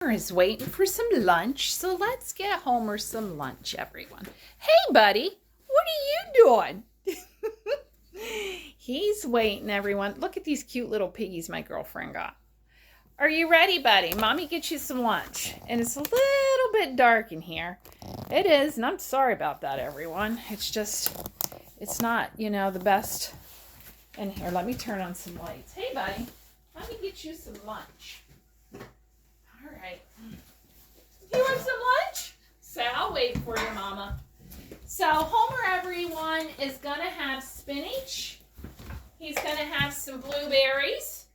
Homer is waiting for some lunch, so let's get Homer some lunch, everyone. Hey, buddy, what are you doing? He's waiting, everyone. Look at these cute little piggies my girlfriend got. Are you ready, buddy? Mommy get you some lunch. And it's a little bit dark in here. It is, and I'm sorry about that, everyone. It's not, the best. And here, let me turn on some lights. Hey, buddy, let me get you some lunch. All right. You want some lunch? So I'll wait for you, Mama. So Homer, everyone, is going to have spinach. He's going to have some blueberries.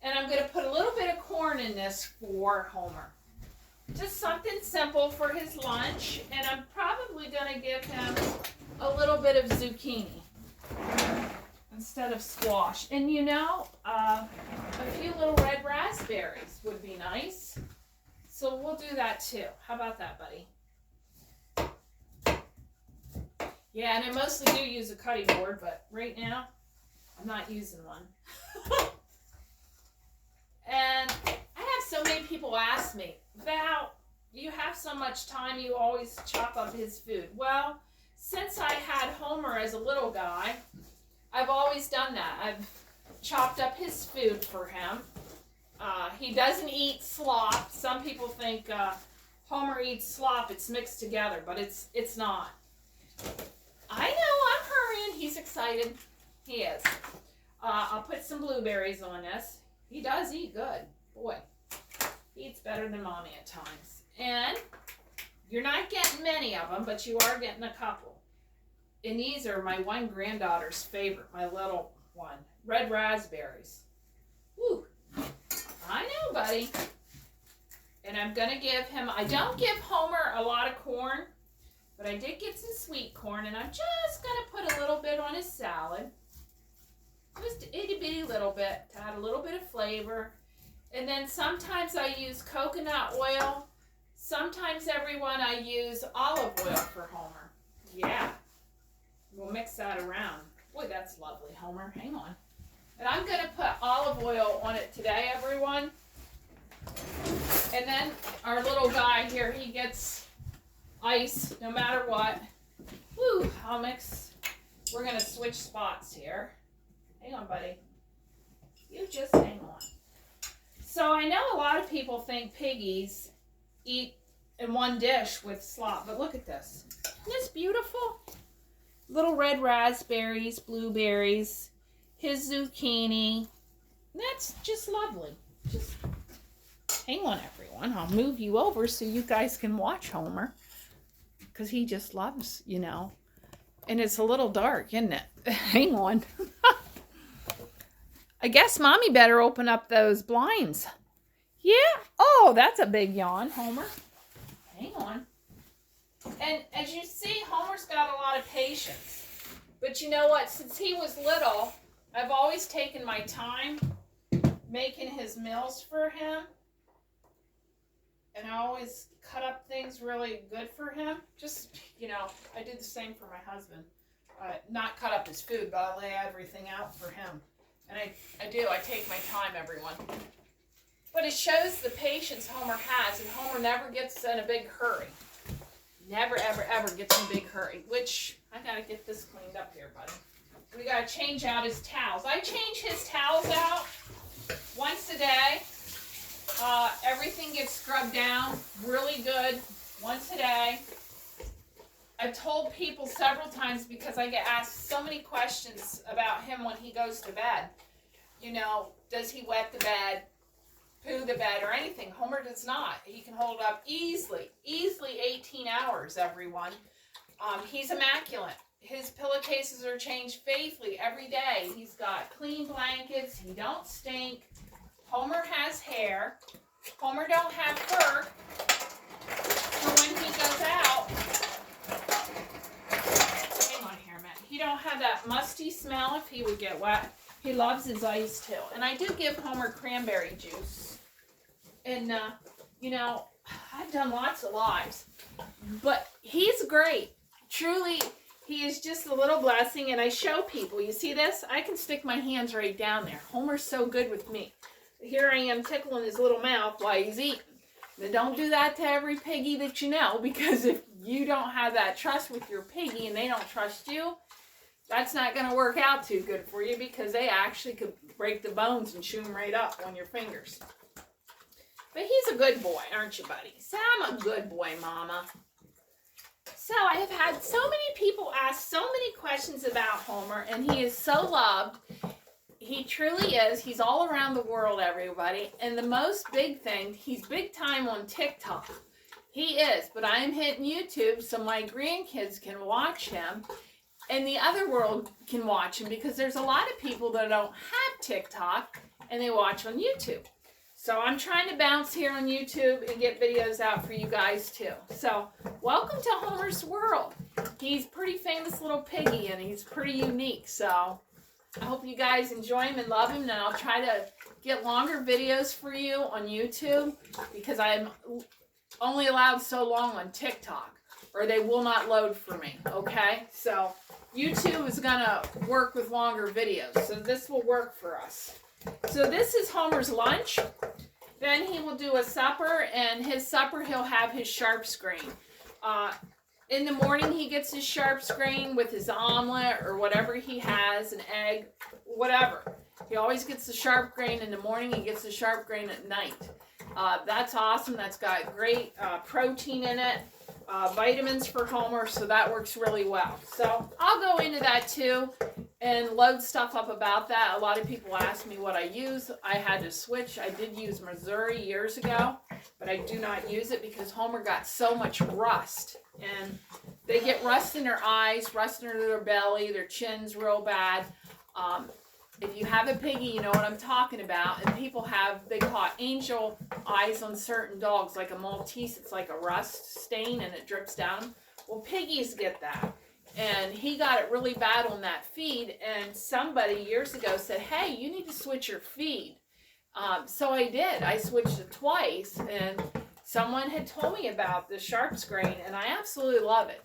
And I'm going to put a little bit of corn in this for Homer. Just something simple for his lunch. And I'm probably going to give him a little bit of zucchini instead of squash. And a few little red raspberries would be nice. So we'll do that too. How about that, buddy? Yeah, and I mostly do use a cutting board, but right now I'm not using one. And I have so many people ask me, Val, you have so much time, you always chop up his food. Well, since I had Homer as a little guy, I've always done that. I've chopped up his food for him. He doesn't eat slop. Some people think Homer eats slop. It's mixed together, but it's not. I know, I'm hurrying. He's excited. He is. I'll put some blueberries on this. He does eat good. Boy, he eats better than Mommy at times. And you're not getting many of them, but you are getting a couple. And these are my one granddaughter's favorite, my little one. Red raspberries. Woo. I know, buddy. And I'm going to give him, I don't give Homer a lot of corn, but I did get some sweet corn, and I'm just going to put a little bit on his salad. Just a itty bitty little bit to add a little bit of flavor. And then sometimes I use coconut oil. Sometimes, everyone, I use olive oil for Homer. Yeah. We'll mix that around. Boy, that's lovely, Homer. Hang on. And I'm going to put olive oil on it today, everyone. And then our little guy here, he gets ice no matter what. Woo, I'll mix. We're going to switch spots here. Hang on, buddy. You just hang on. So I know a lot of people think piggies eat in one dish with slop, but look at this. Isn't this beautiful? Little red raspberries, blueberries, his zucchini. That's just lovely. Just hang on, everyone. I'll move you over so you guys can watch Homer, because he just loves, And it's a little dark, isn't it? Hang on. I guess Mommy better open up those blinds. Yeah? Oh, that's a big yawn, Homer. Hang on. And as you see, Homer's got a lot of patience. But you know what? Since he was little, I've always taken my time making his meals for him. And I always cut up things really good for him. Just, I did the same for my husband. Not cut up his food, but I lay everything out for him. And I do. I take my time, everyone. But it shows the patience Homer has, and Homer never gets in a big hurry. Never, ever, ever gets in a big hurry, which I got to get this cleaned up here, buddy. We got to change out his towels. I change his towels out once a day. Everything gets scrubbed down really good once a day. I've told people several times, because I get asked so many questions about him when he goes to bed. Does he wet the bed, poo the bed, or anything? Homer does not. He can hold up easily 18 hours, everyone. He's immaculate. His pillowcases are changed faithfully every day. He's got clean blankets. He don't stink. Homer has hair. Homer don't have fur. So when he goes out, hang on here a minute. He don't have that musty smell if he would get wet. He loves his ice too. And I do give Homer cranberry juice. And, I've done lots of lives. But he's great. Truly, he is just a little blessing. And I show people, you see this? I can stick my hands right down there. Homer's so good with me. Here I am tickling his little mouth while he's eating. Now, don't do that to every piggy that you know, because if you don't have that trust with your piggy and they don't trust you, that's not going to work out too good for you, because they actually could break the bones and chew them right up on your fingers. But he's a good boy, aren't you, buddy? Say, I'm a good boy, Mama. So I have had so many people ask so many questions about Homer, and he is so loved. He truly is. He's all around the world, everybody. And the most big thing, he's big time on TikTok. He is, but I am hitting YouTube so my grandkids can watch him. And the other world can watch him, because there's a lot of people that don't have TikTok and they watch on YouTube. So I'm trying to bounce here on YouTube and get videos out for you guys too. So welcome to Homer's World. He's a pretty famous little piggy and he's pretty unique. So I hope you guys enjoy him and love him. And I'll try to get longer videos for you on YouTube, because I'm only allowed so long on TikTok, or they will not load for me, okay? So YouTube is gonna work with longer videos, so this will work for us. So this is Homer's lunch. Then he will do a supper, and his supper he'll have his sharp screen. In the morning he gets his sharp screen with his omelet or whatever he has, an egg, whatever. He always gets the sharp grain in the morning, he gets the sharp grain at night. That's awesome, that's got great protein in it. Vitamins for Homer, so that works really well. So I'll go into that too and load stuff up about that. A lot of people ask me what I use. I had to switch. I did use Missouri years ago, but I do not use it because Homer got so much rust. And they get rust in their eyes, rust under their belly, their chin's real bad. If you have a piggy, you know what I'm talking about. And people have, they call it angel eyes on certain dogs, like a Maltese. It's like a rust stain and it drips down. Well, piggies get that. And he got it really bad on that feed. And somebody years ago said, hey, you need to switch your feed. So I did. I switched it twice. And someone had told me about the sharp grain. And I absolutely love it.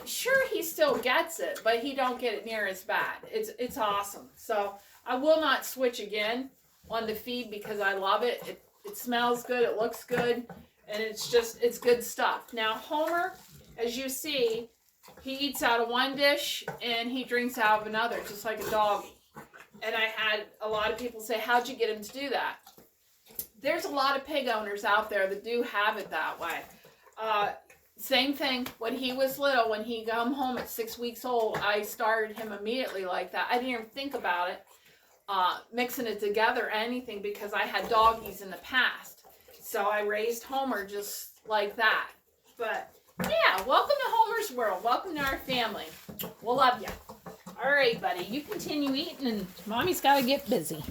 Sure, he still gets it, but he don't get it near as bad. It's awesome. So I will not switch again on the feed because I love it. It smells good, it looks good, and it's good stuff. Now Homer, as you see, he eats out of one dish and he drinks out of another, just like a doggy. And I had a lot of people say, how'd you get him to do that? There's a lot of pig owners out there that do have it that way. Same thing when he was little, when he come home at 6 weeks old, I started him immediately like that. I didn't even think about it, mixing it together or anything, because I had doggies in the past. So I raised Homer just like that. But yeah, welcome to Homer's World. Welcome to our family. We'll love you. All right, buddy, you continue eating and Mommy's got to get busy.